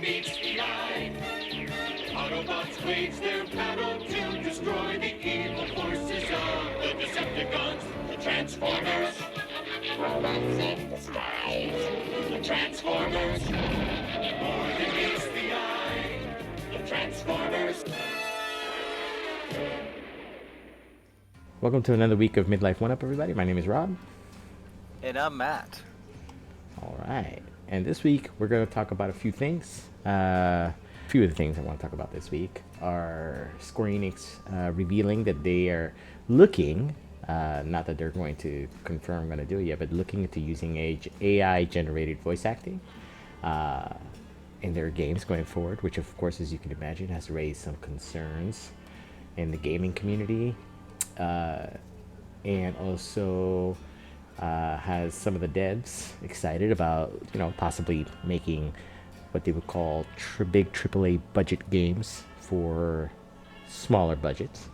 meets the eye. Autobots wage their battle to destroy the evil forces of the Decepticons, the Transformers. Robots in disguise. The Transformers. More than meets the eye. The Transformers. Welcome to another week of Midlife OneUp, everybody. My name is Rob. And I'm Matt. All right. And this week, we're going to talk about a few things. A few of the things I want to talk about this week are Square Enix revealing that they are looking, not that they're going to confirm going to do it yet, but looking into using AI-generated voice acting in their games going forward, which, of course, as you can imagine, has raised some concerns in the gaming community. And also has some of the devs excited about, possibly making what they would call big AAA budget games for smaller budgets.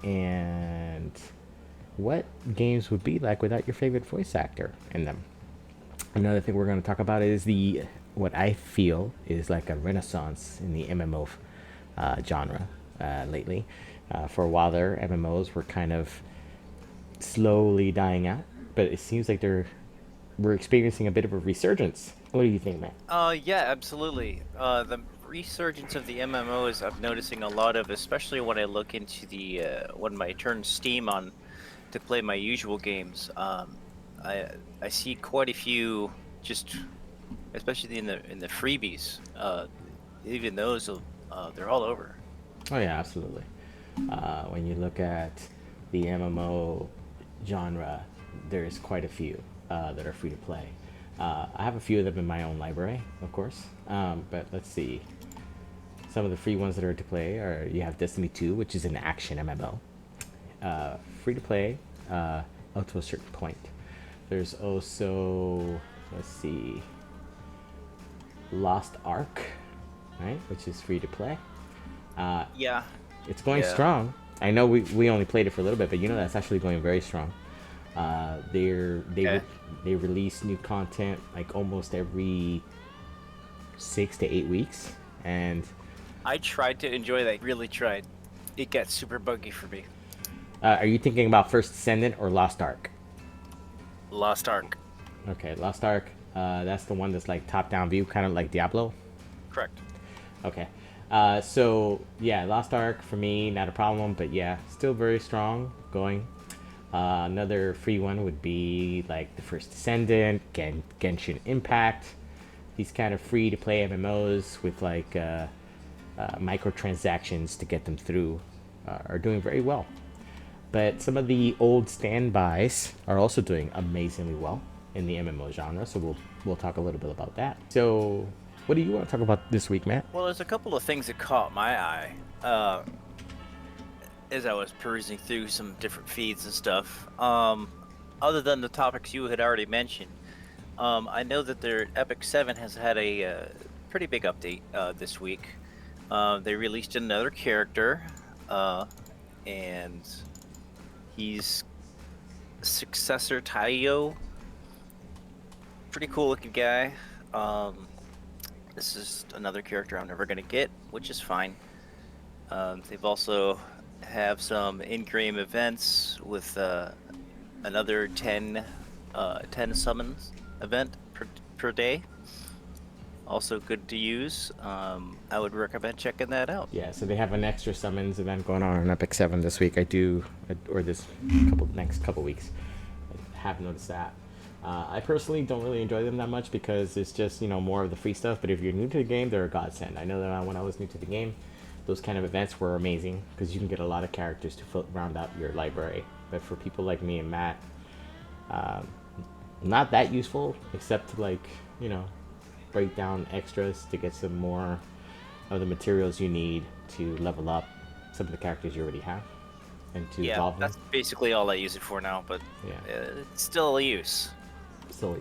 And what games would be like without your favorite voice actor in them. Another thing we're going to talk about is what I feel is like a renaissance in the MMO genre lately. For a while there, MMOs were kind of slowly dying out, but it seems like we're experiencing a bit of a resurgence. What do you think, Matt? Yeah, absolutely. The resurgence of the MMOs I'm noticing a lot of, especially when I look into the when I turn Steam on to play my usual games. I see quite a few, just especially in the freebies. Even those, they're all over. Oh yeah, absolutely. When you look at the MMO genre, there's quite a few that are free to play. I have a few of them in my own library, of course, but let's see. Some of the free ones that are to play are, you have Destiny 2, which is an action MMO. Free to play up to a certain point. There's also, let's see, Lost Ark, right, which is free to play. Yeah. It's going strong. I know we only played it for a little bit, but that's actually going very strong. They release new content like almost every 6 to 8 weeks, and I tried to enjoy that. Really tried. It gets super buggy for me. are you thinking about First Descendant or Lost Ark? Lost Ark. Okay, Lost Ark. That's the one that's like top-down view, kind of like Diablo. Correct. Okay. So yeah, Lost Ark for me, not a problem, but yeah, still very strong going. Another free one would be like the First Descendant, Genshin Impact. These kind of free to play MMOs with like microtransactions to get them through are doing very well. But some of the old standbys are also doing amazingly well in the MMO genre, so we'll talk a little bit about that. So what do you want to talk about this week, Matt? Well, there's a couple of things that caught my eye as I was perusing through some different feeds and stuff. Other than the topics you had already mentioned, I know that their Epic 7 has had a pretty big update this week. They released another character, and he's Successor Taiyo. Pretty cool looking guy. This is another character I'm never going to get, which is fine. They've also have some in-game events with another 10 summons event per day. Also good to use. I would recommend checking that out. Yeah, so they have an extra summons event going on Epic 7 this week. Or this next couple weeks. I have noticed that. I personally don't really enjoy them that much because it's just, more of the free stuff. But if you're new to the game, they're a godsend. I know that when I was new to the game, those kind of events were amazing because you can get a lot of characters to round out your library. But for people like me and Matt, not that useful except to break down extras to get some more of the materials you need to level up some of the characters you already have and to evolve them. That's basically all I use it for now, but it's still a use.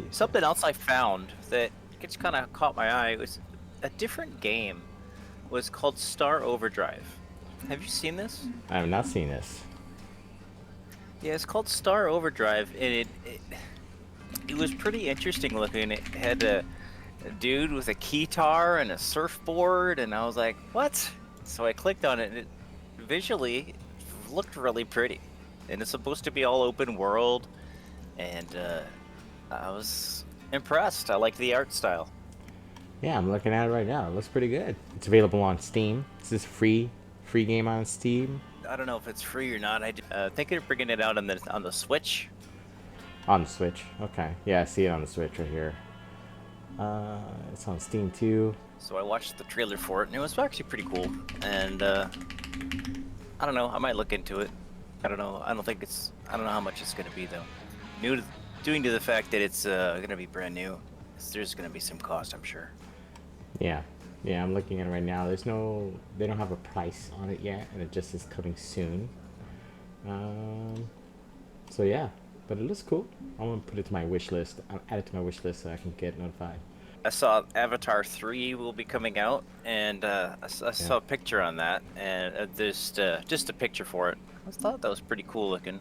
Something else I found that just kind of caught my eye was a different game. Was called Star Overdrive. Have you seen this? I have not seen this. Yeah, it's called Star Overdrive, and it was pretty interesting looking. It had a dude with a keytar and a surfboard, and I was like, what? So I clicked on it, and it visually looked really pretty. And it's supposed to be all open world, and I was impressed. I liked the art style. Yeah, I'm looking at it right now. It looks pretty good. It's available on Steam. Is this free game on Steam? I don't know if it's free or not. I think they're bringing it out on the Switch. On the Switch. Okay. Yeah, I see it on the Switch right here. It's on Steam too. So I watched the trailer for it, and it was actually pretty cool. And I don't know. I might look into it. I don't know. I don't know how much it's gonna be though. Due to the fact that it's gonna be brand new, there's gonna be some cost, I'm sure. Yeah. Yeah, I'm looking at it right now. They don't have a price on it yet, and it just is coming soon. So yeah, but it looks cool. I'm gonna put it to my wish list. I'll add it to my wish list so I can get notified. I saw Avatar 3 will be coming out, and I saw a picture on that, and just a picture for it. I thought that was pretty cool looking.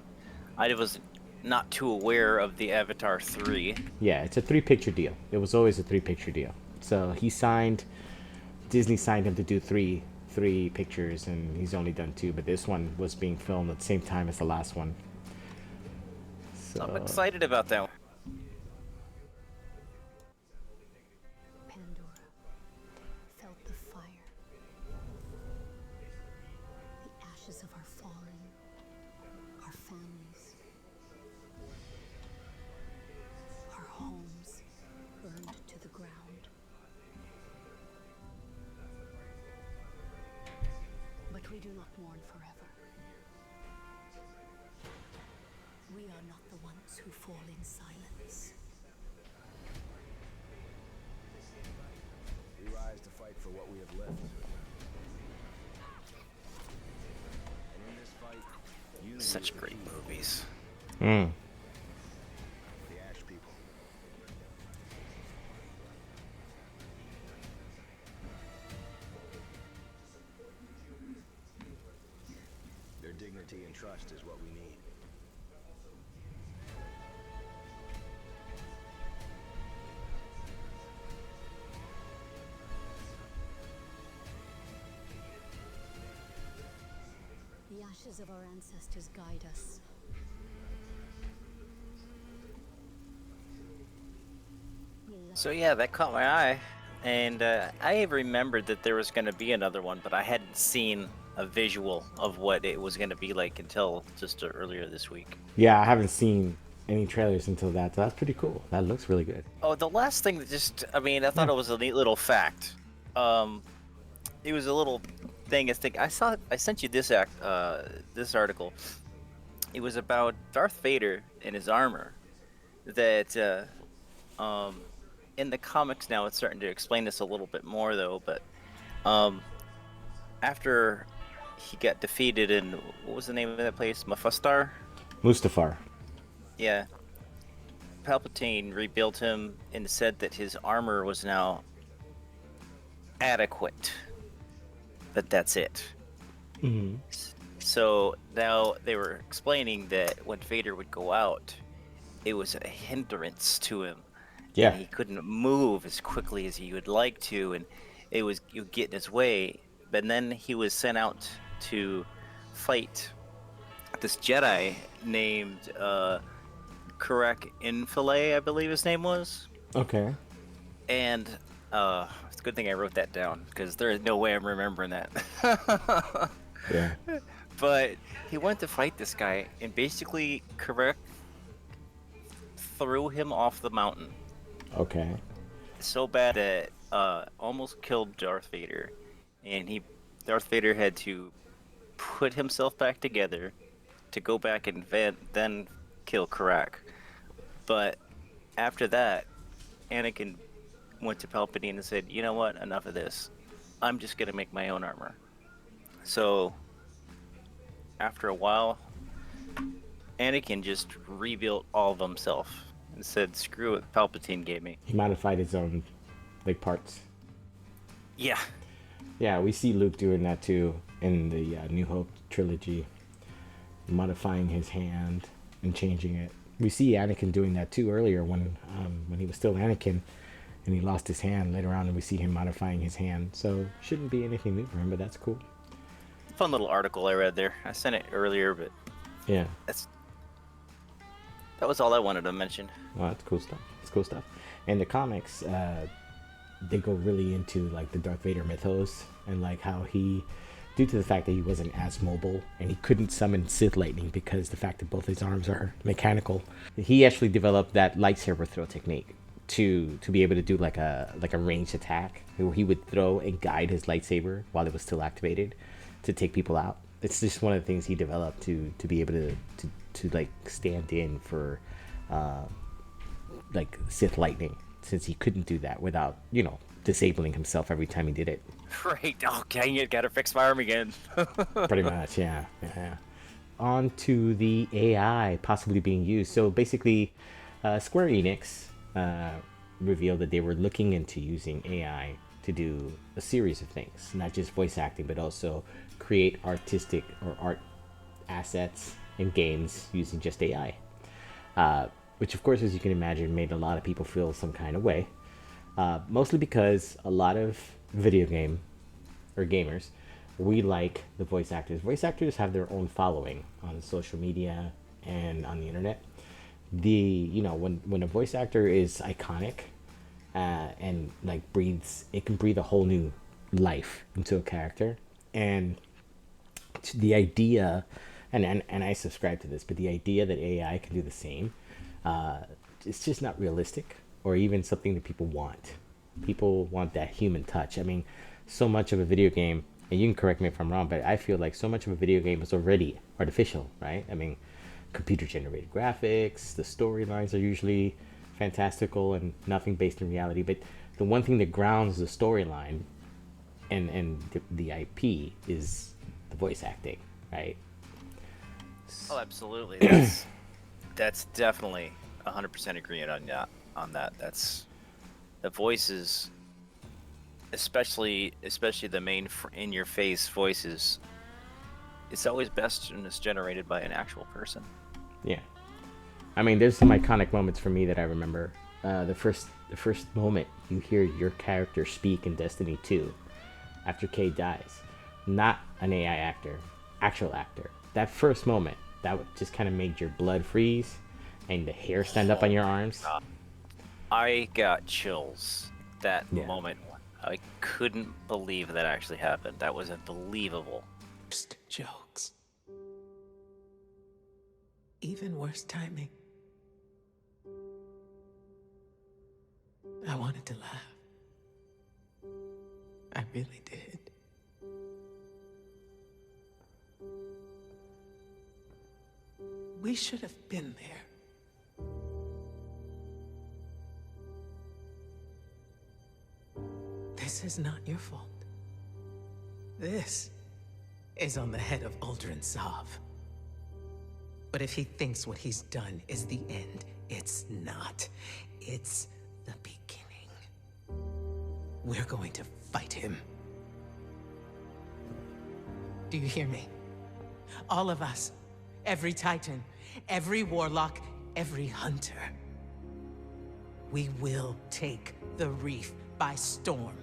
I was not too aware of the Avatar 3. Yeah, it's a 3-picture deal. It was always a 3-picture deal. So Disney signed him to do three pictures, and he's only done 2. But this one was being filmed at the same time as the last one. So I'm excited about that one. Pandora felt the fire. The ashes of our fallen, our families, our homes burned to the ground. But we do not mourn forever. We are not the ones who fall in silence. We rise to fight for what we have left. And in this fight, unity Such is the great key. movies. Mm. The Ash people. Their dignity and trust is what we need. The ashes of our ancestors guide us. So yeah, that caught my eye, and I remembered that there was going to be another one, but I hadn't seen a visual of what it was going to be like until just earlier this week. Yeah, I haven't seen any trailers until that. So that's pretty cool. That looks really good. Oh, the last thing that I thought it was a neat little fact. It was a little thing. I sent you this article. It was about Darth Vader and his armor. That in the comics now it's starting to explain this a little bit more though. But after he got defeated in, what was the name of that place? Mustafar. Yeah. Palpatine rebuilt him and said that his armor was now adequate. But that's it. Mm-hmm. So now they were explaining that when Vader would go out, it was a hindrance to him. Yeah. And he couldn't move as quickly as he would like to, and you would get in his way. But then he was sent out to fight this Jedi named Karak Infilay, I believe his name was. Okay. And it's a good thing I wrote that down, because there is no way I'm remembering that. Yeah. But he went to fight this guy, and basically Karak threw him off the mountain Okay. so bad that almost killed Darth Vader, and Darth Vader had to put himself back together to go back and then kill Karak. But after that, Anakin went to Palpatine and said, "You know what? Enough of this. I'm just gonna make my own armor." So after a while, Anakin just rebuilt all of himself and said, "Screw what Palpatine gave me." He modified his own parts. Yeah. Yeah, we see Luke doing that too in the New Hope trilogy, modifying his hand and changing it. We see Anakin doing that too earlier when he was still Anakin, and he lost his hand later on, and we see him modifying his hand. So shouldn't be anything new for him, but that's cool. Fun little article I read there. I sent it earlier, but Yeah. That was all I wanted to mention. Oh, that's cool stuff. It's cool stuff. And the comics, they go really into like the Darth Vader mythos and like how he, due to the fact that he wasn't as mobile and he couldn't summon Sith lightning because the fact that both his arms are mechanical, he actually developed that lightsaber throw technique to be able to do like a ranged attack where he would throw and guide his lightsaber while it was still activated to take people out. It's just one of the things he developed to be able to like stand in for like Sith lightning, since he couldn't do that without, you know, disabling himself every time he did it. Right. Oh, dang it. Gotta fix my arm again. Pretty much, yeah. On to the AI possibly being used. So basically, Square Enix revealed that they were looking into using AI to do a series of things, not just voice acting, but also create artistic or art assets in games using just AI. Which, of course, as you can imagine, made a lot of people feel some kind of way. Mostly because a lot of video game or gamers, we like the voice actors. Voice actors have their own following on social media and on the internet. When a voice actor is iconic and like it can breathe a whole new life into a character. And the idea, and I subscribe to this, but the idea that AI can do the same, it's just not realistic or even something that people want. People want that human touch. I mean, so much of a video game, and you can correct me if I'm wrong, but I feel like so much of a video game is already artificial, right? I mean, computer generated graphics, the storylines are usually fantastical and nothing based in reality. But the one thing that grounds the storyline and the IP is the voice acting, right? Oh, absolutely. That's definitely 100% agreeing on that. That's the voices, especially the main in-your-face voices. It's always best when it's generated by an actual person. Yeah, I mean, there's some iconic moments for me that I remember. The first moment you hear your character speak in Destiny 2 after Cade dies, not an AI actor, actual actor. That first moment, that just kind of made your blood freeze and the hair stand up on your arms. I got chills that Yeah. moment. I couldn't believe that actually happened. That was unbelievable. Worst jokes. Even worse timing. I wanted to laugh. I really did. We should have been there. This is not your fault. This is on the head of Aldrin Sov. But if he thinks what he's done is the end, it's not. It's the beginning. We're going to fight him. Do you hear me? All of us. Every Titan, every Warlock, every Hunter. We will take the Reef by storm.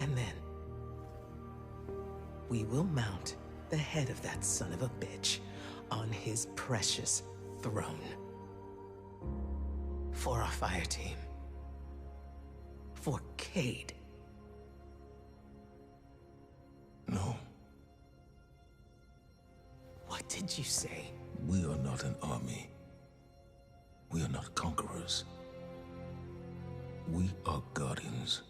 And then, we will mount the head of that son of a bitch on his precious throne. For our fire team. For Cade. No, What did you say? we are not an army. We are not conquerors. We are guardians.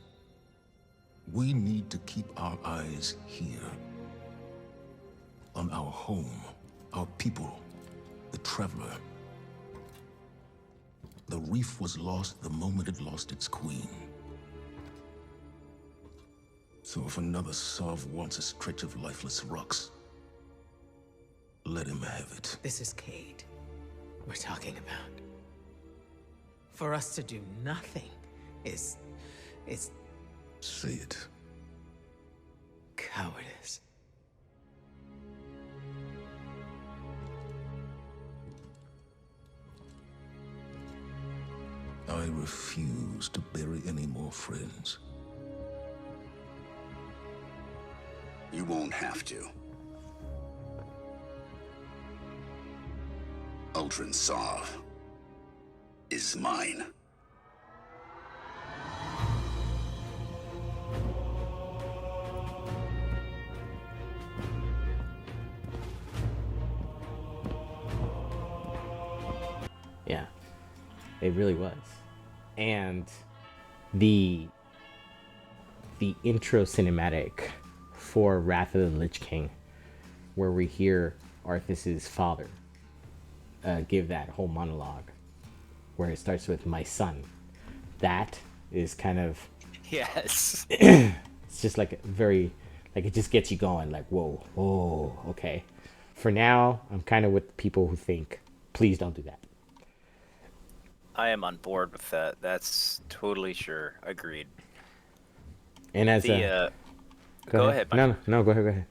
We need to keep our eyes here. On our home, our people, the Traveler. The Reef was lost the moment it lost its queen. So if another Sov wants a stretch of lifeless rocks, let him have it. This is Cade we're talking about. For us to do nothing is Say it. cowardice. I refuse to bury any more friends. You won't have to. Ultron Sov is mine. Yeah, it really was. And the intro cinematic for Wrath of the Lich King, where we hear Arthas's father give that whole monologue, where it starts with "my son," that is kind of Yes. it's just like very, like it just gets you going, like whoa, okay. For now, I'm kind of with people who think, please don't do that. I am on board with that. That's totally sure. Agreed. And as Go ahead. No, go ahead.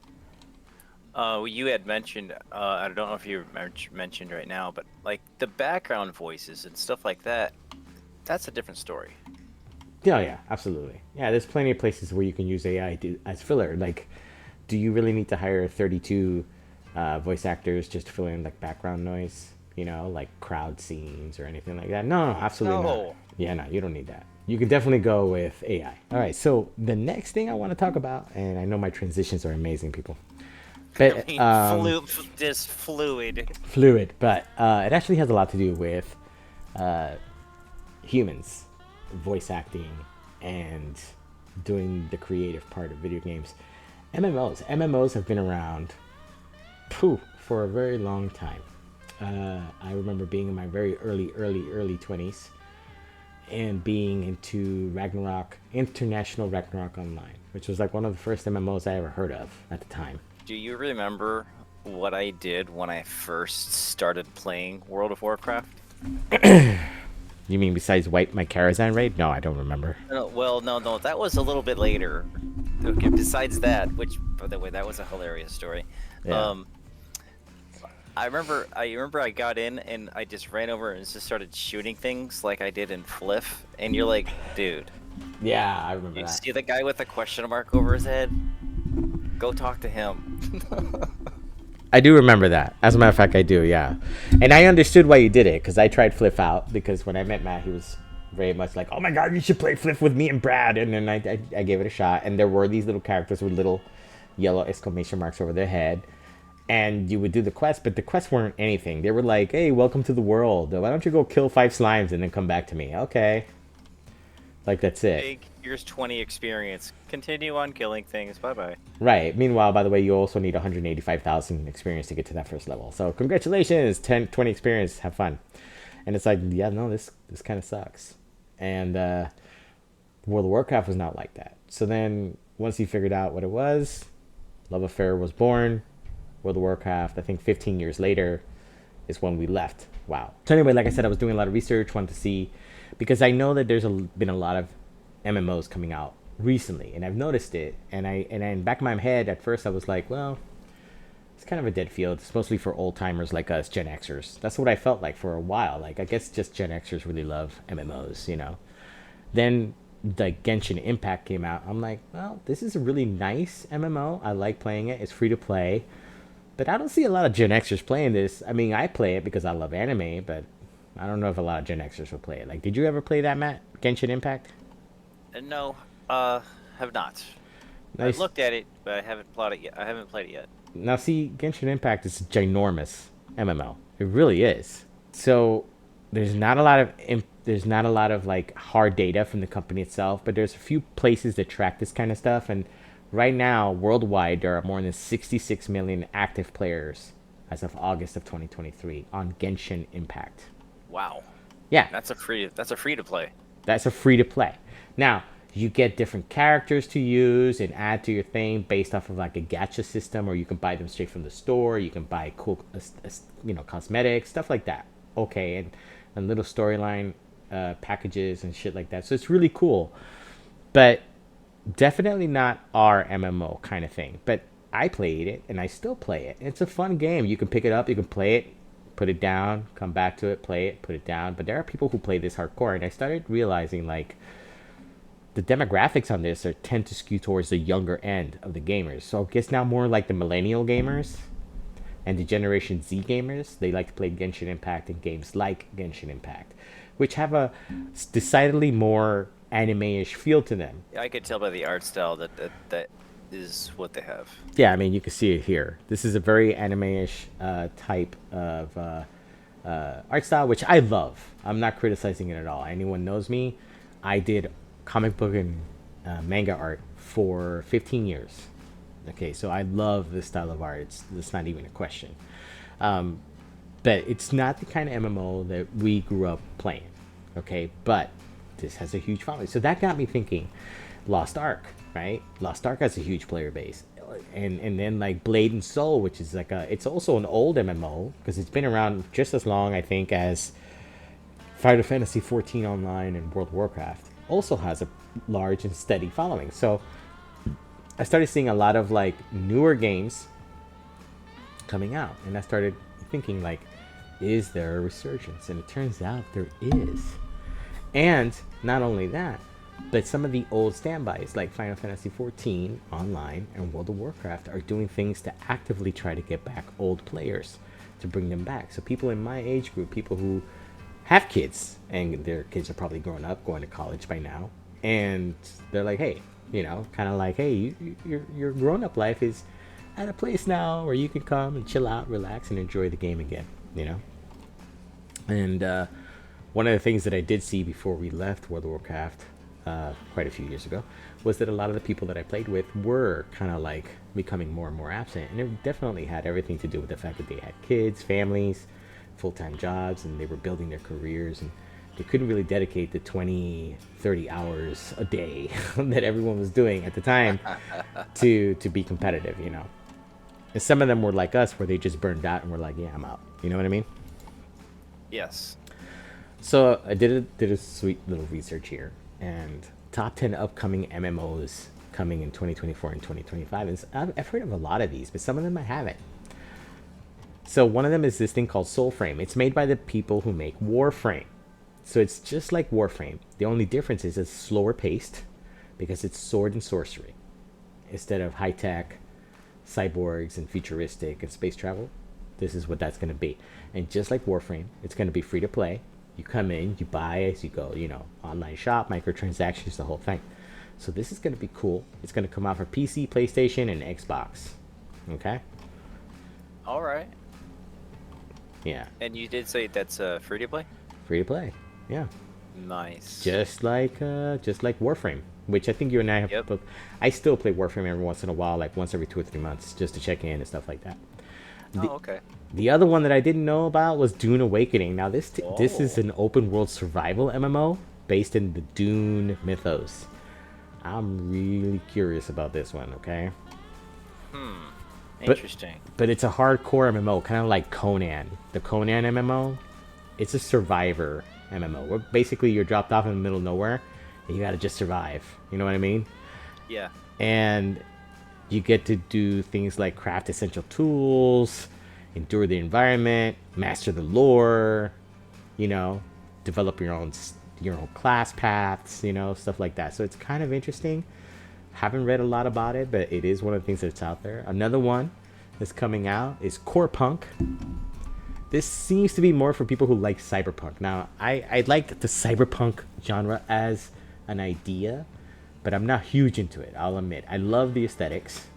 You had mentioned, I don't know if you mentioned right now, but like the background voices and stuff like that, that's a different story. Yeah, absolutely. Yeah, there's plenty of places where you can use AI as filler. Like, do you really need to hire 32 voice actors just to fill in like background noise? You know, like crowd scenes or anything like that? No, absolutely not. Yeah, no, you don't need that. You can definitely go with AI. All right, so the next thing I want to talk about, and I know my transitions are amazing, people. But, just fluid. Fluid, but it actually has a lot to do with humans, voice acting, and doing the creative part of video games. MMOs have been around for a very long time. I remember being in my very early 20s and being into International Ragnarok Online, which was like one of the first MMOs I ever heard of at the time. Do you remember what I did when I first started playing World of Warcraft? You mean besides wipe my Karazhan raid? No, I don't remember. No, that was a little bit later. Okay, besides that, which, by the way, that was a hilarious story. Yeah. I remember I got in and I just ran over and just started shooting things like I did in Fliff, and you're like, dude. Yeah, I remember You that. see the guy with the question mark over his head? Go talk to him. I do remember that. As a matter of fact, I do, yeah. And I understood why you did it, because I tried Fliff out, because when I met Matt, he was very much like, oh my god, you should play Fliff with me and Brad. And then I gave it a shot, and there were these little characters with little yellow exclamation marks over their head. And you would do the quest, but the quests weren't anything. They were like, hey, welcome to the world. Why don't you go kill 5 slimes and then come back to me? Okay. Like, that's it. Here's 20 experience. Continue on killing things. Bye-bye. Right. Meanwhile, by the way, you also need 185,000 experience to get to that first level. So, congratulations. 20 experience. Have fun. And it's like, yeah, no, this kind of sucks. And World of Warcraft was not like that. So then, once you figured out what it was, Love Affair was born. World of Warcraft, I think 15 years later, is when we left. Wow. So anyway, like I said, I was doing a lot of research, wanted to see, because I know that there's been a lot of MMOs coming out recently, and I've noticed it. And in back of my head, at first I was like, well, it's kind of a dead field. It's mostly for old timers like us, Gen Xers. That's what I felt like for a while. Like, I guess just Gen Xers really love MMOs, you know. Then the Genshin Impact came out. I'm like, well, this is a really nice MMO. I like playing it. It's free to play. But I don't see a lot of Gen Xers playing this. I mean, I play it because I love anime, but I don't know if a lot of Gen Xers will play it. Like, did you ever play that, Matt? Genshin Impact? No, have not. Nice. I've looked at it, but I haven't played it yet. Now, see, Genshin Impact is a ginormous MMO. It really is. So there's not a lot of like hard data from the company itself, but there's a few places that track this kind of stuff. And right now, worldwide, there are more than 66 million active players as of August of 2023 on Genshin Impact. Wow. Yeah. That's a free to play. That's a free to play. Now, you get different characters to use and add to your thing based off of like a gacha system, or you can buy them straight from the store. You can buy cool, cosmetics, stuff like that. Okay, and little storyline packages and shit like that. So it's really cool, but definitely not our MMO kind of thing. But I played it and I still play it. It's a fun game. You can pick it up, you can play it, put it down, come back to it, play it, put it down. But there are people who play this hardcore, and I started realizing like the demographics on this tend to skew towards the younger end of the gamers. So I guess now more like the millennial gamers and the Generation Z gamers. They like to play Genshin Impact and games like Genshin Impact, which have a decidedly more anime-ish feel to them. I could tell by the art style that is what they have. Yeah, I mean, you can see it here. This is a very anime-ish type of art style, which I love. I'm not criticizing it at all. Anyone knows me, I did comic book and manga art for 15 years. Okay, so I love this style of art. It's not even a question. But it's not the kind of MMO that we grew up playing. Okay, but this has a huge following. So that got me thinking, Lost Ark, right? Lost Ark has a huge player base. And then like Blade and Soul, which is like it's also an old MMO because it's been around just as long, I think, as Final Fantasy XIV Online and World of Warcraft, also has a large and steady following. So I started seeing a lot of like newer games coming out, and I started thinking like, is there a resurgence? And it turns out there is. And not only that, but some of the old standbys like Final Fantasy XIV Online and World of Warcraft are doing things to actively try to get back old players, to bring them back. So people in my age group, people who have kids, and their kids are probably grown up, going to college by now, and they're like, hey, you know, kind of like, hey, your grown-up life is at a place now where you can come and chill out, relax, and enjoy the game again, you know? And one of the things that I did see before we left World of Warcraft quite a few years ago was that a lot of the people that I played with were kind of like becoming more and more absent, and it definitely had everything to do with the fact that they had kids, families, full-time jobs, and they were building their careers, and they couldn't really dedicate the 20, 30 hours a day that everyone was doing at the time to be competitive, you know. And some of them were like us, where they just burned out and were like, yeah, I'm out. You know what I mean? Yes. So I did a sweet little research here, and top 10 upcoming MMOs coming in 2024 and 2025. And I've heard of a lot of these, but some of them I haven't. So one of them is this thing called Soulframe. It's made by the people who make Warframe. So it's just like Warframe. The only difference is it's slower paced because it's sword and sorcery instead of high-tech cyborgs and futuristic and space travel. This is what that's going to be. And just like Warframe, it's going to be free to play. You come in, you buy as you go, you know, online shop, microtransactions, the whole thing. So this is going to be cool. It's going to come out for PC, PlayStation, and Xbox. Okay? All right. Yeah. And you did say that's free to play? Free to play. Yeah. Nice. Just like Warframe, which I think you and I have. Yep. I still play Warframe every once in a while, like once every 2 or 3 months, just to check in and stuff like that. Okay. The other one that I didn't know about was Dune Awakening. Now this is an open world survival MMO based in the Dune mythos. I'm really curious about this one. Okay. Interesting. But it's a hardcore MMO, kind of like Conan. The Conan MMO, it's a survivor MMO. Where basically you're dropped off in the middle of nowhere, and you gotta just survive. You know what I mean? Yeah. And you get to do things like craft essential tools, endure the environment, master the lore, you know, develop your own class paths, you know, stuff like that. So it's kind of interesting. Haven't read a lot about it, but it is one of the things that's out there. Another one that's coming out is Core Punk. This seems to be more for people who like cyberpunk. Now, I like the cyberpunk genre as an idea, but I'm not huge into it, I'll admit. I love the aesthetics.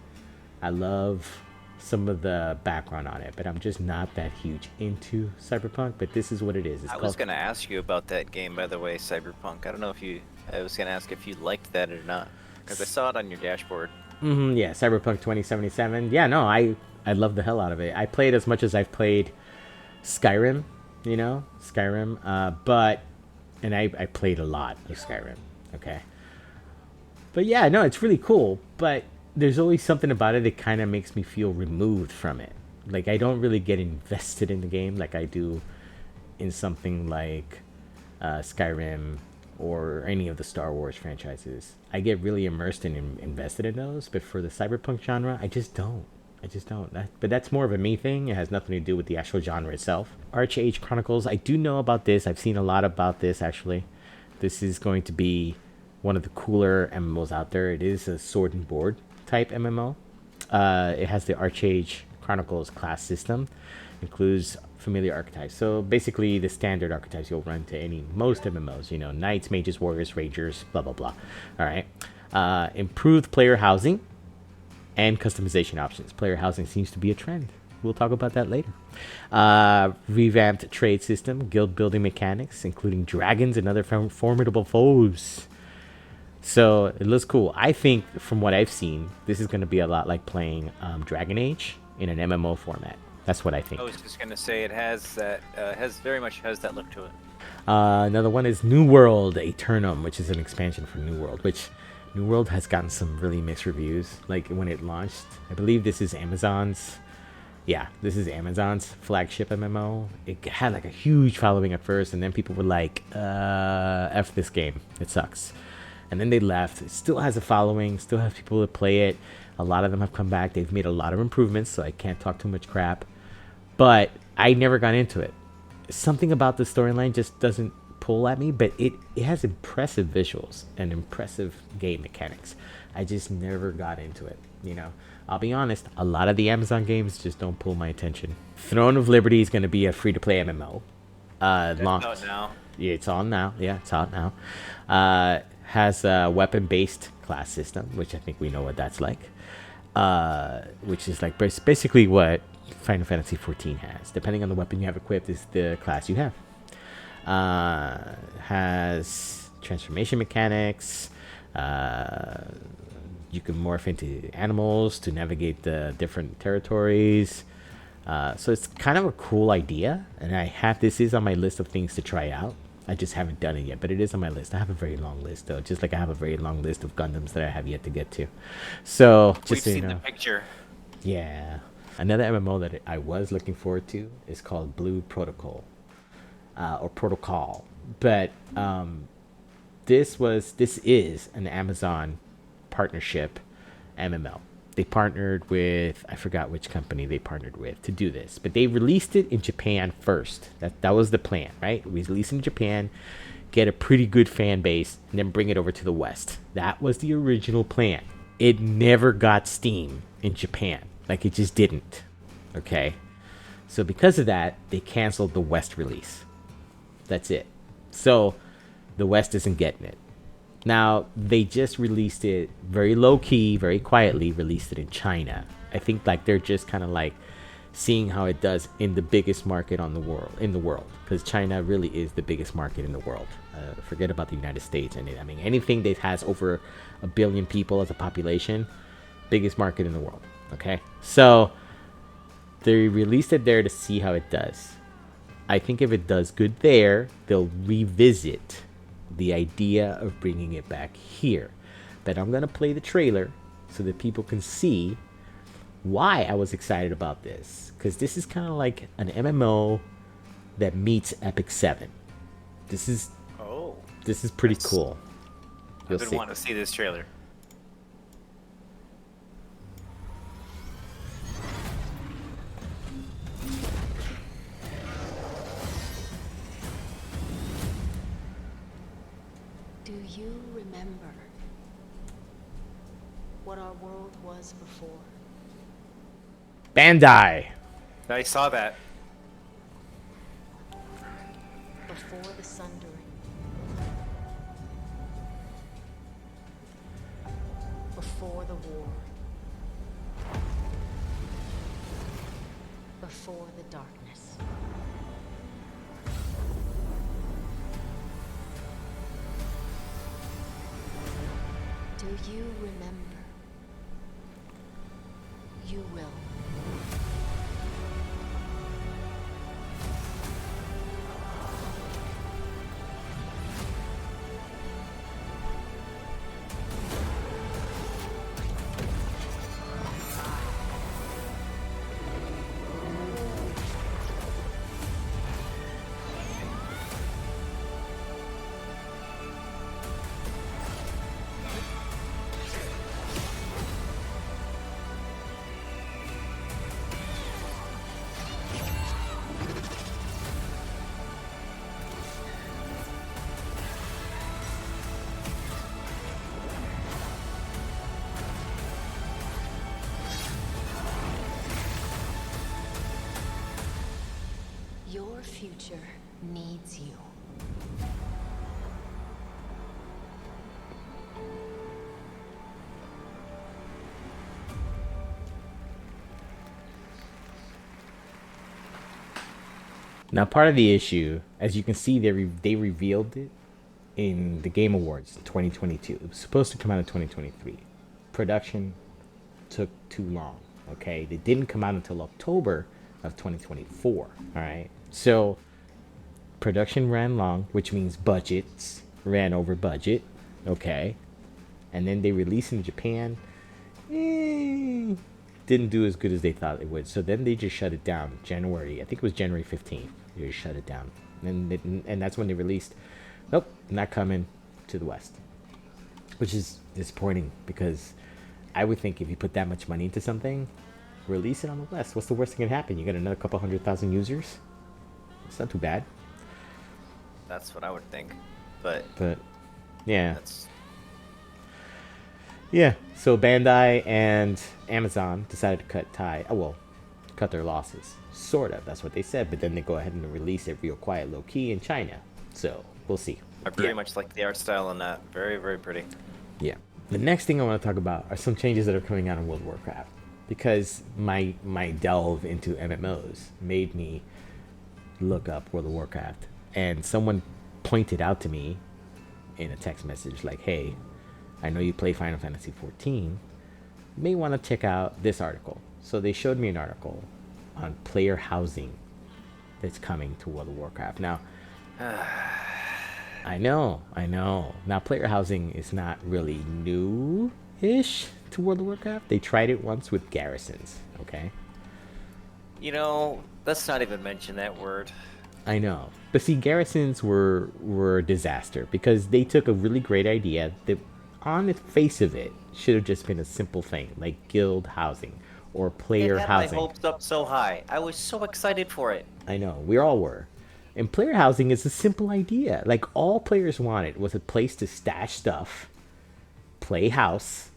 I love some of the background on it, but I'm just not that huge into cyberpunk. But this is what it is. I was going to ask you about that game, by the way, Cyberpunk. I don't know if I was going to ask if you liked that or not, because I saw it on your dashboard. Yeah, Cyberpunk 2077. Yeah, no, I love the hell out of it. I played as much as I've played Skyrim, you know, but I played a lot of Skyrim, okay? But yeah, no, it's really cool, but there's always something about it that kind of makes me feel removed from it. Like, I don't really get invested in the game like I do in something like Skyrim or any of the Star Wars franchises. I get really immersed and invested in those, but for the cyberpunk genre, I just don't. I just don't. But that's more of a me thing. It has nothing to do with the actual genre itself. Archage Chronicles. I do know about this. I've seen a lot about this, actually. This is going to be one of the cooler MMOs out there. It is a sword and board type MMO. It has the Archage Chronicles class system. Includes familiar archetypes. So basically the standard archetypes you'll run to most MMOs. You know, knights, mages, warriors, rangers, blah, blah, blah. All right. Improved player housing and customization options. Player housing seems to be a trend. We'll talk about that later. Revamped trade system, guild building mechanics, including dragons and other formidable foes. So it looks cool. I think from what I've seen, this is going to be a lot like playing Dragon Age in an MMO format. That's what I think. I was just gonna say it has that very much has that look to it. Another one is New World Aeternum, which is an expansion for New World, which New World has gotten some really mixed reviews. Like when it launched, I believe this is Amazon's flagship MMO. It had like a huge following at first, and then people were like, F this game, it sucks. And then they left. It still has a following, still has people that play it. A lot of them have come back. They've made a lot of improvements, so I can't talk too much crap. But I never got into it. Something about the storyline just doesn't pull at me, but it has impressive visuals and impressive game mechanics. I just never got into it, you know. I'll be honest, a lot of the Amazon games just don't pull my attention. Throne of Liberty is going to be a free-to-play MMO. It's out now. Yeah, it's on now. Yeah, it's out now. Has a weapon-based class system, which I think we know what that's like. Which is like basically what Final Fantasy XIV has. Depending on the weapon you have equipped is the class you have. Has transformation mechanics. You can morph into animals to navigate the different territories. So it's kind of a cool idea, and this is on my list of things to try out. I just haven't done it yet, but it is on my list. I have a very long list, though, just like I have a very long list of Gundams that I have yet to get to. So just We've so you seen know, the picture. yeah. Another MMO that I was looking forward to is called Blue Protocol, or Protocol. But this is an Amazon partnership MMO. They partnered with, I forgot which company they partnered with to do this, but they released it in Japan first. That was the plan, right? We release it in Japan, get a pretty good fan base, and then bring it over to the West. That was the original plan. It never got Steam in Japan. Like, it just didn't. Okay? So because of that, they canceled the West release. That's it. So the West isn't getting it. Now, they just released it very low-key, very quietly, released it in China. I think like they're just kind of like seeing how it does in the biggest market in the world. Because China really is the biggest market in the world. Forget about the United States. I mean, anything that has over 1 billion people as a population, biggest market in the world. Okay? So, they released it there to see how it does. I think if it does good there, they'll revisit the idea of bringing it back here. But I'm going to play the trailer so that people can see why I was excited about this. Because this is kind of like an MMO that meets Epic 7. This is pretty cool. I've been wanting to see this trailer. Do you remember what our world was before? Bandai. I saw that. Before the sundering. Before the war. Before the darkness. Do you remember? You will. Your future needs you. Now, part of the issue, as you can see, they revealed it in the Game Awards in 2022. It was supposed to come out in 2023. Production took too long. Okay, they didn't come out until October of 2024. All right, so production ran long, which means budgets ran over budget. Okay, and then they released in Japan. Didn't do as good as they thought it would. So then they just shut it down. January, I think it was January 15th. They just shut it down, and that's when they released. Nope, not coming to the West, which is disappointing because I would think if you put that much money into something, release it on the West. What's the worst that can happen? You get another couple 100,000 users. It's not too bad. That's what I would think, but yeah. that's Yeah, so Bandai and Amazon decided to cut their losses. Sort of, that's what they said, but then they go ahead and release it real quiet, low key in China. So, we'll see. I pretty much like the art style on that. Very, very pretty. Yeah. The next thing I want to talk about are some changes that are coming out in World of Warcraft. Because my delve into MMOs made me look up World of Warcraft. And someone pointed out to me in a text message like, hey, I know you play Final Fantasy XIV. You may want to check out this article. So they showed me an article on player housing that's coming to World of Warcraft. Now, I know. Now, player housing is not really new-ish to World of Warcraft. They tried it once with garrisons, okay? You know, let's not even mention that word. I know. But see, garrisons were a disaster because they took a really great idea that on the face of it should have just been a simple thing like guild housing or player It had housing. my hopes up so high. I was so excited for it. I know, we all were. And player housing is a simple idea. Like all players wanted was a place to stash stuff, play house,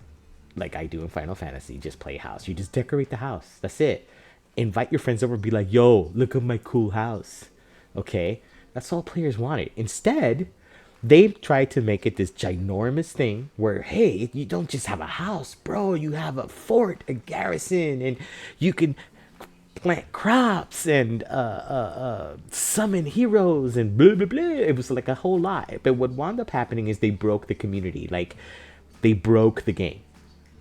like I do in Final Fantasy. Just play house. You just decorate the house. That's it. Invite your friends over and be like, yo, look at my cool house. Okay? That's all players wanted. Instead, they tried to make it this ginormous thing where, hey, you don't just have a house, bro. You have a fort, a garrison, and you can plant crops and summon heroes and blah, blah, blah. It was like a whole lot. But what wound up happening is they broke the community. Like, they broke the game.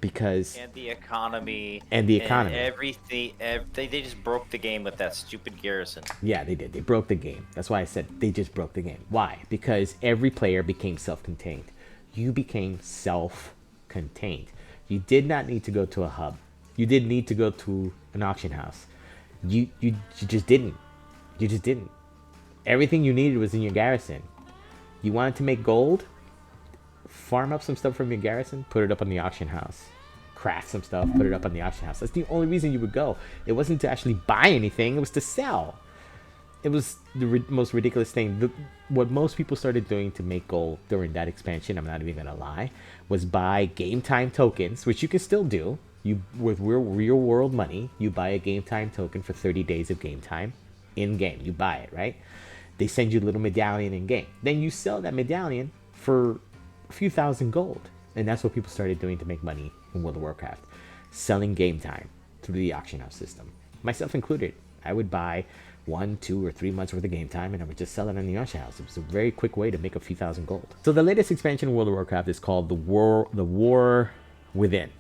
Because And the economy. And everything. They just broke the game with that stupid garrison. Yeah, they did. They broke the game. That's why I said they just broke the game. Why? Because every player became self-contained. You became self-contained. You did not need to go to a hub. You didn't need to go to an auction house. You just didn't. You just didn't. Everything you needed was in your garrison. You wanted to make gold? Farm up some stuff from your garrison, put it up on the auction house. Craft some stuff, put it up on the auction house. That's the only reason you would go. It wasn't to actually buy anything, it was to sell. It was the most ridiculous thing. What most people started doing to make gold during that expansion, I'm not even gonna lie, was buy game time tokens, which you can still do. You with real world money, you buy a game time token for 30 days of game time in game. You buy it, right? They send you a little medallion in game. Then you sell that medallion for a few thousand gold. And that's what people started doing to make money in World of Warcraft. Selling game time through the auction house system. Myself included. I would buy 1, 2, or 3 months worth of game time and I would just sell it on the auction house. It was a very quick way to make a few thousand gold. So the latest expansion in World of Warcraft is called the War Within.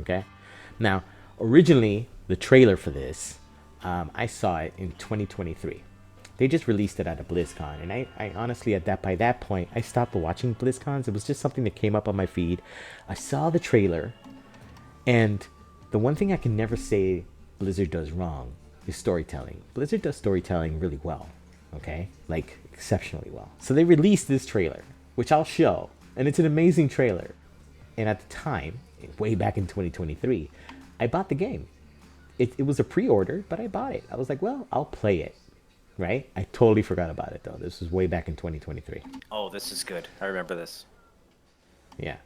Okay? Now, originally, the trailer for this, I saw it in 2023. They just released it at a BlizzCon, and I honestly, by that point, I stopped watching BlizzCons. It was just something that came up on my feed. I saw the trailer, and the one thing I can never say Blizzard does wrong is storytelling. Blizzard does storytelling really well, okay? Like, exceptionally well. So they released this trailer, which I'll show, and it's an amazing trailer. And at the time, way back in 2023, I bought the game. It was a pre-order, but I bought it. I was like, well, I'll play it. Right? I totally forgot about it, though. This was way back in 2023. Oh, this is good. I remember this. Yeah.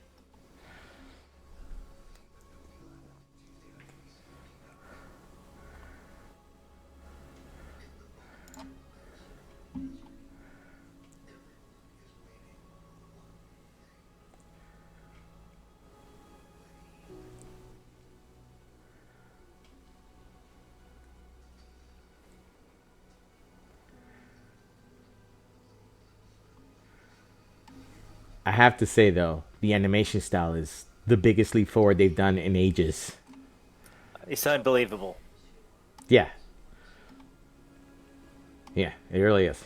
I have to say though, the animation style is the biggest leap forward they've done in ages. It's unbelievable. Yeah. Yeah, it really is.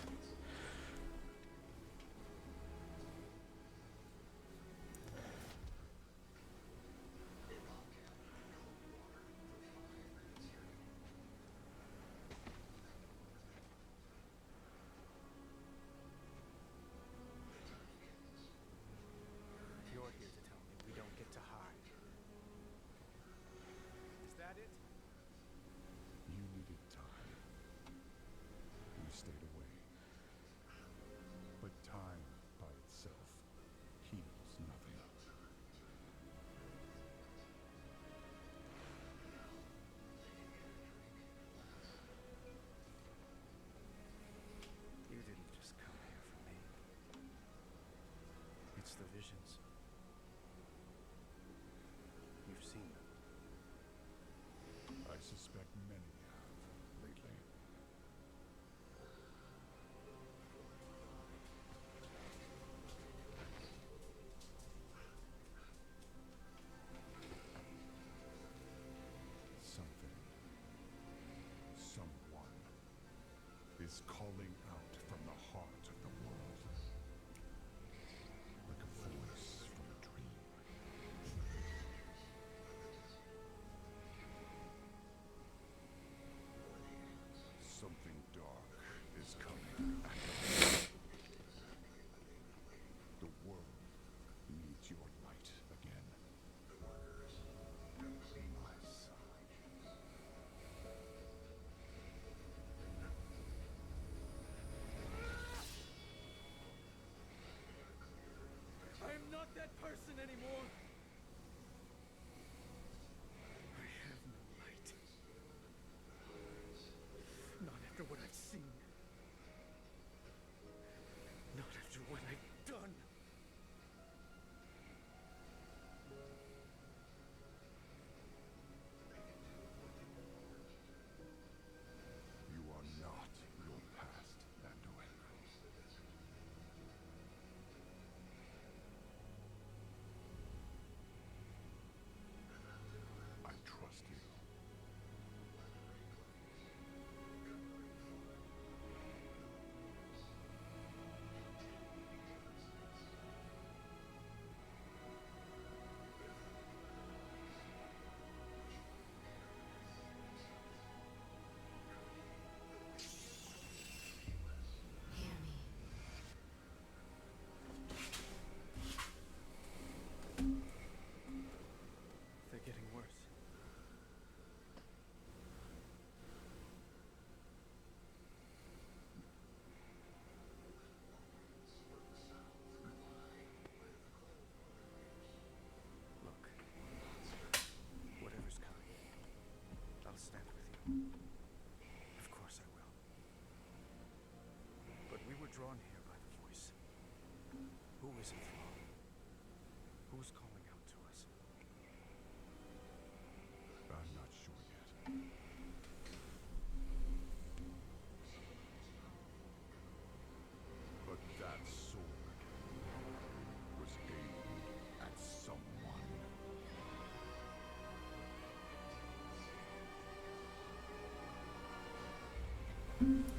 You're here to tell me we don't get to hide. Is that it? You needed time. You stayed away. But time by itself heals nothing. You didn't just come here for me. It's the visions. You've seen them. I suspect many have lately. Something, someone, is calling out from the heart of the world. Like a voice from a dream. Something dark is coming. The world needs your light again. My son. I am not that person anymore. I have no light. Not after what I've seen. Not after what I've done. You are not your past, Anduin. I trust you. Hear me. They're getting worse. Look, whatever's coming, I'll stand with you. Of course I will. But we were drawn here by the voice. Who is it from? Who's calling out to us? I'm not sure yet. But that sword was aimed at someone.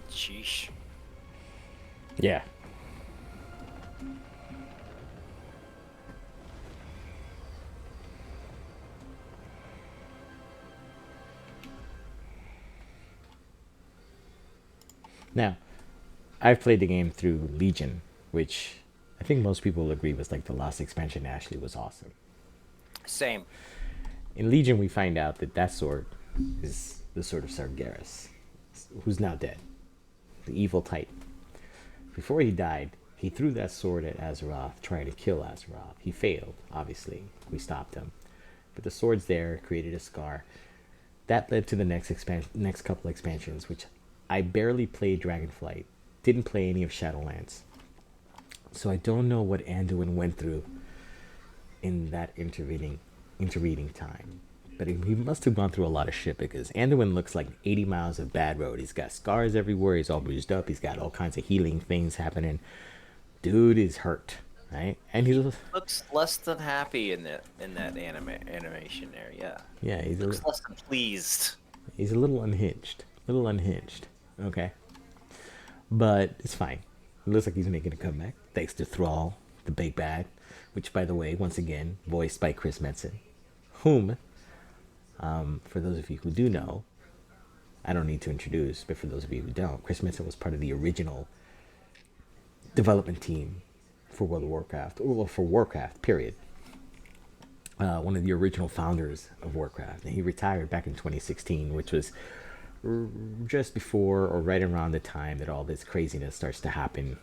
Sheesh. Yeah. Now, I've played the game through Legion, which I think most people will agree was like the last expansion actually was awesome. Same. In Legion, we find out that that sword is the sword of Sargeras, who's now dead, the evil titan. Before he died, he threw that sword at Azeroth, trying to kill Azeroth. He failed, obviously. We stopped him. But the sword's there, created a scar. That led to the next couple expansions, which I barely played Dragonflight didn't play any of Shadowlands. So I don't know what Anduin went through in that intervening time. But he must have gone through a lot of shit, because Anduin looks like 80 miles of bad road. He's got scars everywhere. He's all bruised up. He's got all kinds of healing things happening. Dude is hurt, right? And he looks less than happy in that animation there. Yeah, he looks less than pleased. He's a little unhinged. Okay. But it's fine. It looks like he's making a comeback. Thanks to Thrall, the big bad. Which, by the way, once again, voiced by Chris Metzen. Whom, for those of you who do know, I don't need to introduce, but for those of you who don't, Chris Metzen was part of the original development team for World of Warcraft, or for Warcraft, period. One of the original founders of Warcraft. And he retired back in 2016, which was just before or right around the time that all this craziness starts to happen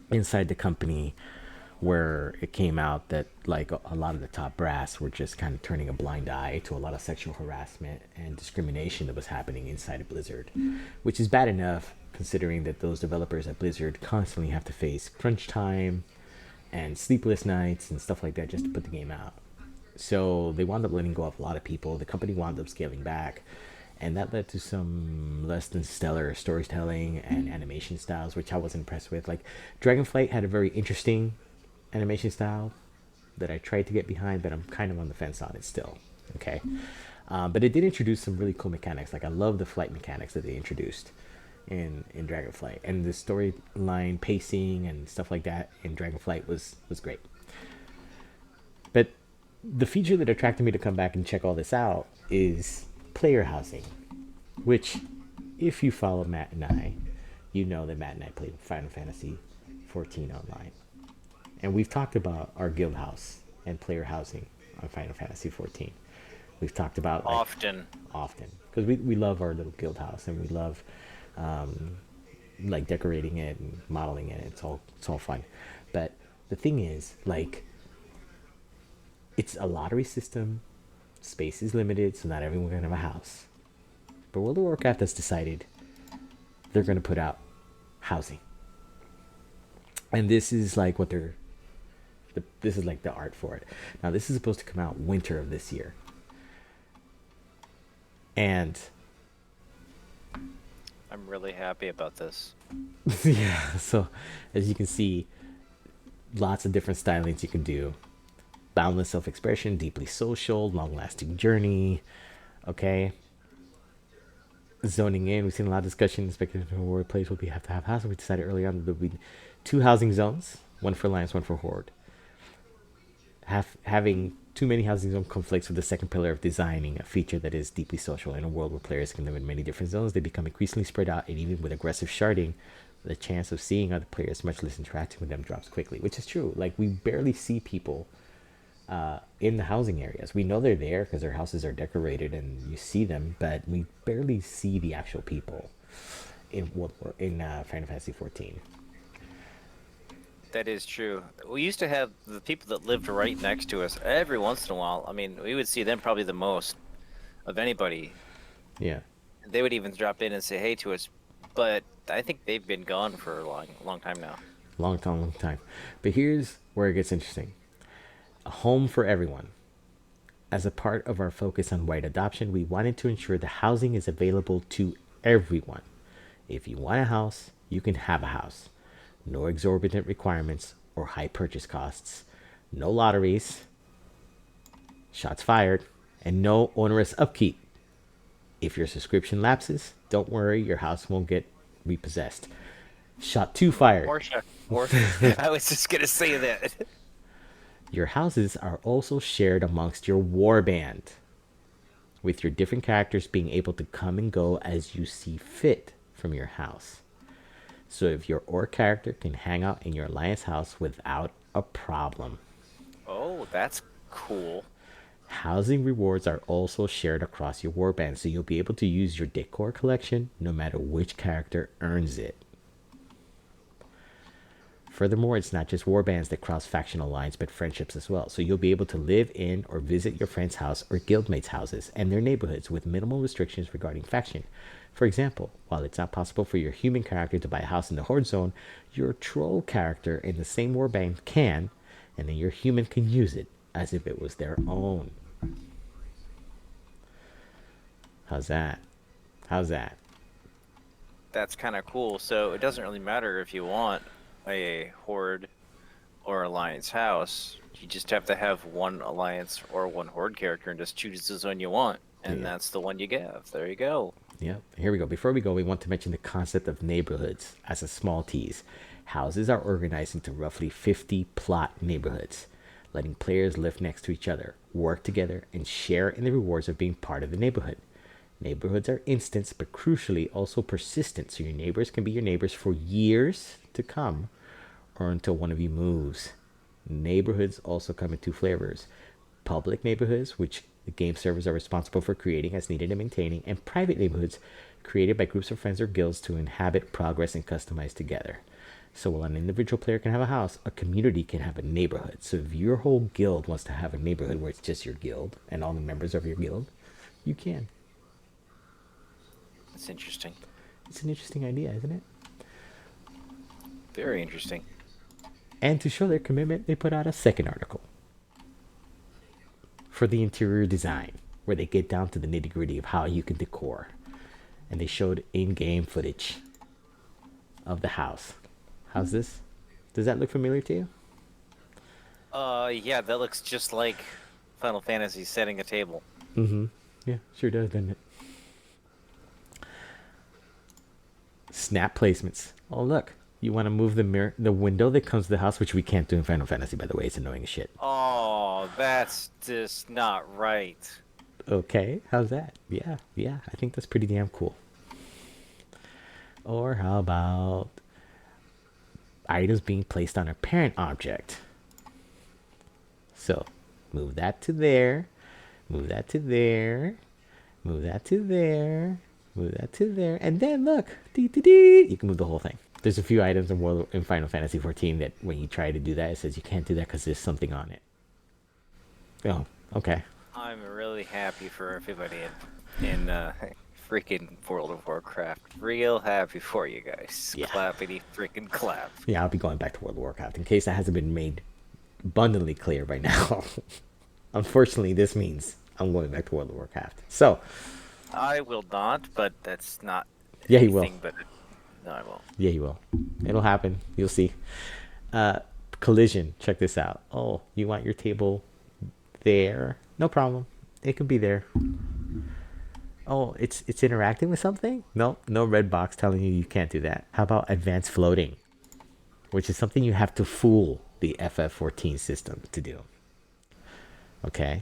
inside the company, where it came out that like a lot of the top brass were just kind of turning a blind eye to a lot of sexual harassment and discrimination that was happening inside of Blizzard, which is bad enough considering that those developers at Blizzard constantly have to face crunch time and sleepless nights and stuff like that just to put the game out. So they wound up letting go of a lot of people. The company wound up scaling back, and that led to some less than stellar storytelling and animation styles, which I was impressed with. Like, Dragonflight had a very interesting animation style that I tried to get behind, but I'm kind of on the fence on it still. Okay. But it did introduce some really cool mechanics. Like, I love the flight mechanics that they introduced in Dragonflight, and the storyline pacing and stuff like that in Dragonflight was great. But the feature that attracted me to come back and check all this out is player housing, which, if you follow Matt and I, you know that Matt and I played Final Fantasy XIV online. And we've talked about our guild house and player housing on Final Fantasy XIV. We've talked about often, because we love our little guild house, and we love like decorating it and modeling it. It's all fun. But the thing is, like, it's a lottery system. Space is limited, so not everyone can have a house. But World of Warcraft has decided they're going to put out housing, and this is like what this is like the art for it. Now, this is supposed to come out winter of this year, and I'm really happy about this. yeah. So, as you can see, lots of different stylings you can do. Boundless self-expression, deeply social, long-lasting journey. Okay. Zoning in. We've seen a lot of discussion. Expected where place will be have to have housing. We decided early on that there would be 2 housing zones, one for Alliance, one for Horde. Having too many housing zones conflicts with the second pillar of designing a feature that is deeply social. In a world where players can live in many different zones, they become increasingly spread out, and even with aggressive sharding, the chance of seeing other players, much less interacting with them, drops quickly, which is true. Like, we barely see people in the housing areas. We know they're there because their houses are decorated and you see them, but we barely see the actual people in Final Fantasy XIV. That is true. We used to have the people that lived right next to us every once in a while. I mean, we would see them probably the most of anybody. Yeah. They would even drop in and say hey to us, but I think they've been gone for a long time now. Long time. But here's where it gets interesting. A home for everyone. As a part of our focus on white adoption, we wanted to ensure the housing is available to everyone. If you want a house, you can have a house. No exorbitant requirements or high purchase costs. No lotteries. Shots fired. And no onerous upkeep. If your subscription lapses, don't worry, your house won't get repossessed. Shot 2 fired. More I was just going to say that. Your houses are also shared amongst your warband, with your different characters being able to come and go as you see fit from your house. So if your orc character can hang out in your alliance house without a problem. Oh, that's cool. Housing rewards are also shared across your warband, so you'll be able to use your decor collection no matter which character earns it. Furthermore, it's not just warbands that cross factional lines, but friendships as well. So you'll be able to live in or visit your friend's house or guildmates' houses and their neighborhoods with minimal restrictions regarding faction. For example, while it's not possible for your human character to buy a house in the Horde Zone, your troll character in the same warband can, and then your human can use it as if it was their own. How's that? How's that? That's kind of cool. So it doesn't really matter if you want a Horde or Alliance house. You just have to have one Alliance or one Horde character and just choose the zone you want. And that's the one you get. There you go. Yep. Here we go. Before we go, we want to mention the concept of neighborhoods as a small tease. Houses are organized into roughly 50 plot neighborhoods, letting players live next to each other, work together, and share in the rewards of being part of the neighborhood. Neighborhoods are instant, but crucially also persistent, so your neighbors can be your neighbors for years to come, or until one of you moves. Neighborhoods also come in two flavors: public neighborhoods, which the game servers are responsible for creating as needed and maintaining, and private neighborhoods created by groups of friends or guilds to inhabit, progress, and customize together. So while an individual player can have a house, a community can have a neighborhood. So if your whole guild wants to have a neighborhood where it's just your guild and all the members of your guild, you can. That's interesting. It's an interesting idea, isn't it? Very interesting. And to show their commitment, they put out a second article for the interior design, where they get down to the nitty-gritty of how you can decor. And they showed in-game footage of the house. How's this? Does that look familiar to you? Yeah, that looks just like Final Fantasy setting a table. Mm-hmm. Yeah, sure does, doesn't it? Snap placements. Oh, look. You want to move the window that comes to the house, which we can't do in Final Fantasy, by the way. It's annoying as shit. Oh, that's just not right. Okay, how's that? Yeah, I think that's pretty damn cool. Or how about items being placed on a parent object? So, move that to there, move that to there, move that to there, move that to there, and then look, you can move the whole thing. There's a few items in Final Fantasy XIV that when you try to do that, it says you can't do that because there's something on it. Oh, okay. I'm really happy for everybody in freaking World of Warcraft. Real happy for you guys. Yeah. Clappity freaking clap. Yeah, I'll be going back to World of Warcraft in case that hasn't been made abundantly clear by now. Unfortunately, this means I'm going back to World of Warcraft. So, I will not, but that's not. Yeah, you will. But no, I won't. Yeah, you will. It'll happen. You'll see. Collision. Check this out. Oh, you want your table there? No problem. It can be there. Oh, it's interacting with something? No red box telling you can't do that. How about advanced floating? Which is something you have to fool the FF14 system to do. Okay.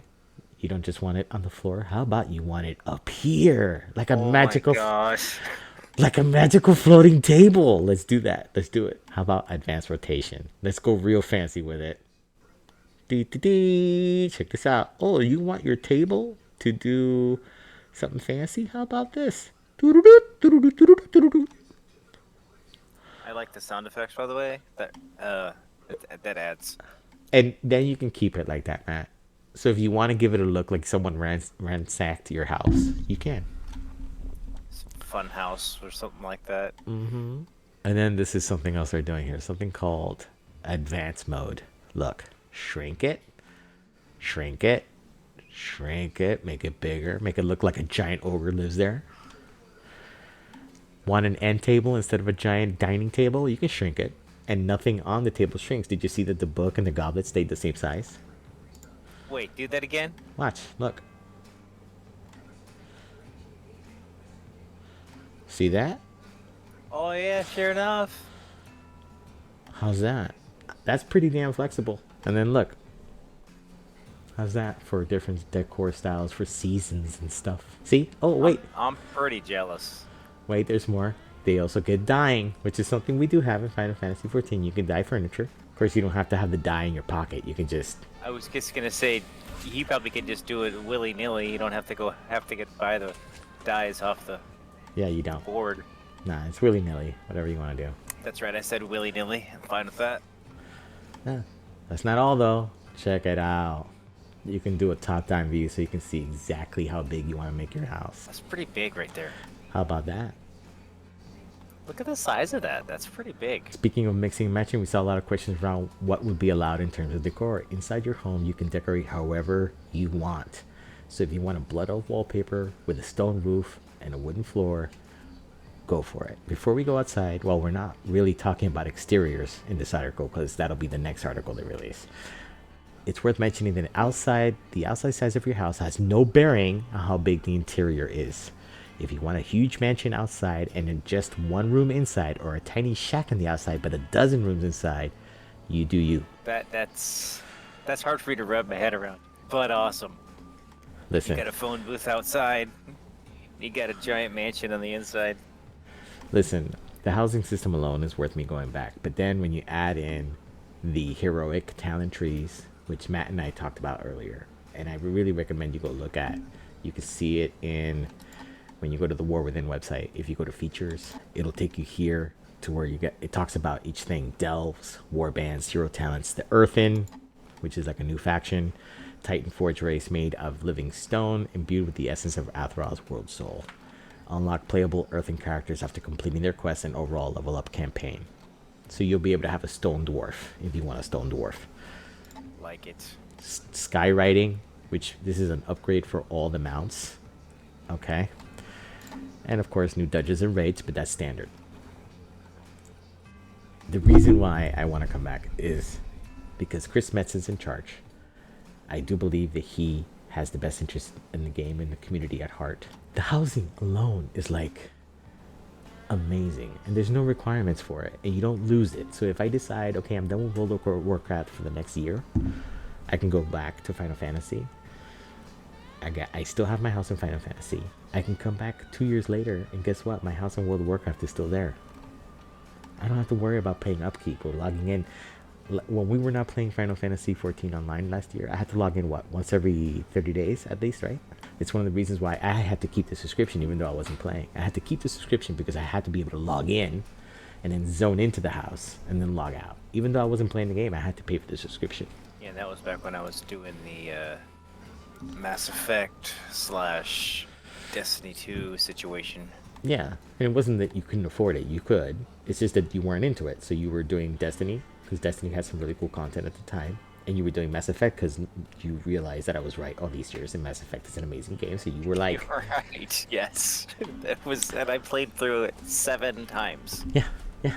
You don't just want it on the floor. How about you want it up here? Like a magical... Oh my gosh. Like a magical floating table. Let's do that. Let's do it. How about advanced rotation? Let's go real fancy with it. Check this out. Oh, you want your table to do something fancy? How about this? I like the sound effects, by the way. That adds. And then you can keep it like that, Matt. So if you want to give it a look like someone ransacked your house, you can. Fun house or something like that. Mm-hmm. And then this is something else they're doing here. Something called advanced mode. Look, shrink it, make it bigger, make it look like a giant ogre lives there. Want an end table instead of a giant dining table? You can shrink it. And nothing on the table shrinks. Did you see that the book and the goblet stayed the same size? Wait, do that again? Watch, look. See that? Oh yeah, sure enough. How's that? That's pretty damn flexible. And then look. How's that for different decor styles for seasons and stuff? See? Oh, wait. I'm pretty jealous. Wait, there's more. They also get dyeing, which is something we do have in Final Fantasy XIV. You can dye furniture. Of course, you don't have to have the dye in your pocket. You can just... I was just gonna say, you probably can just do it willy-nilly. You don't have to get buy the dyes off the Yeah, you don't. board. Nah, it's willy-nilly. Whatever you want to do. That's right. I said willy-nilly. I'm fine with that. Yeah. That's not all though. Check it out. You can do a top-down view so you can see exactly how big you want to make your house. That's pretty big right there. How about that? Look at the size of that. That's pretty big. Speaking of mixing and matching, we saw a lot of questions around what would be allowed in terms of decor. Inside your home, you can decorate however you want. So if you want a blood oak wallpaper with a stone roof and a wooden floor, go for it. Before we go outside, well, we're not really talking about exteriors in this article because that'll be the next article they release. It's worth mentioning that the outside size of your house has no bearing on how big the interior is. If you want a huge mansion outside and then just one room inside, or a tiny shack on the outside but a dozen rooms inside, you do you. That's hard for me to wrap my head around, but awesome. Listen, You got a phone booth outside. You got a giant mansion on the inside. listen, the housing system alone is worth me going back. But then when you add in the heroic talent trees, which Matt and I talked about earlier, and I really recommend you go look at. You can see it when you go to the War Within website. If you go to features, it'll take you here to where it talks about each thing: delves, warbands, hero talents, the earthen, which is like a new faction, Titan Forge race made of living stone, imbued with the essence of Athral's world soul. Unlock playable earthen characters after completing their quest and overall level up campaign. So you'll be able to have a stone dwarf if you want a stone dwarf. Like it. Skywriting, which this is an upgrade for all the mounts. Okay. And of course, new dungeons and raids, but that's standard. The reason why I want to come back is because Chris Metz is in charge. I do believe that he has the best interest in the game and the community at heart. The housing alone is like amazing, and there's no requirements for it, and you don't lose it. So if I decide, okay, I'm done with World of Warcraft for the next year, I can go back to Final Fantasy. I still have my house in Final Fantasy. I can come back 2 years later, and guess what? My house in World of Warcraft is still there. I don't have to worry about paying upkeep or logging in. When we were not playing Final Fantasy XIV online last year, I had to log in, once every 30 days at least, right? It's one of the reasons why I had to keep the subscription even though I wasn't playing. I had to keep the subscription because I had to be able to log in and then zone into the house and then log out. Even though I wasn't playing the game, I had to pay for the subscription. Yeah, that was back when I was doing the Mass Effect / Destiny 2 situation. Yeah, and it wasn't that you couldn't afford it. You could. It's just that you weren't into it. So you were doing Destiny because Destiny had some really cool content at the time. And you were doing Mass Effect because you realized that I was right all these years, and Mass Effect is an amazing game. So you were like, Right, yes. And I played through it 7 times. yeah,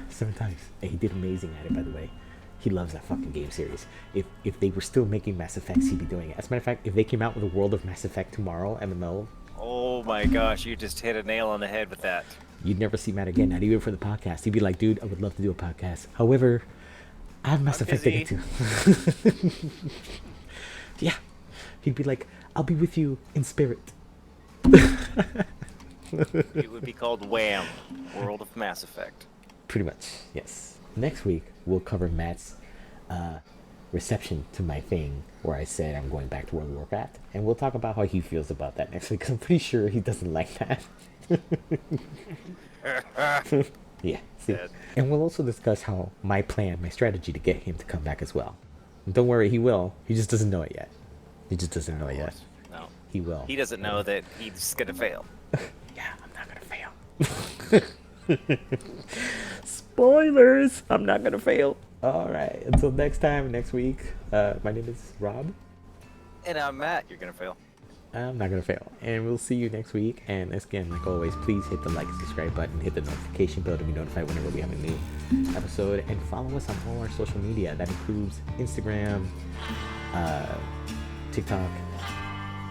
7 times. And he did amazing at it, by the way. He loves that fucking game series. If they were still making Mass Effects, he'd be doing it. As a matter of fact, if they came out with a World of Mass Effect tomorrow, MMO, Oh my gosh, you just hit a nail on the head with that. you'd never see Matt again, not even for the podcast. He'd be like, dude, I would love to do a podcast. However, I have Mass Effect to get to. Yeah. He'd be like, I'll be with you in spirit. It would be called Wham! World of Mass Effect. Pretty much, yes. Next week, we'll cover Matt's reception to my thing where I said I'm going back to World of Warcraft. And we'll talk about how he feels about that next week, because I'm pretty sure he doesn't like that. Yeah, see. And we'll also discuss how my strategy to get him to come back as well. And don't worry, he will. He just doesn't know it yet. He just doesn't know it yet. No. He will. He doesn't know that he's gonna fail. Yeah, I'm not gonna fail. Spoilers! I'm not gonna fail. Alright, until next time, next week. My name is Rob. And I'm Matt, you're gonna fail. I'm not gonna fail. And we'll see you next week. And again, like always, please hit the like and subscribe button, hit the notification bell to be notified whenever we have a new episode, and follow us on all our social media. That includes Instagram, TikTok,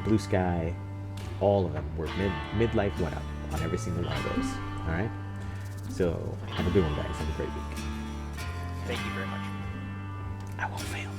Blue Sky, all of them. We're Midlife OneUp on every single one of those. Alright? So have a good one, guys. Have a great week. Thank you very much. I won't fail.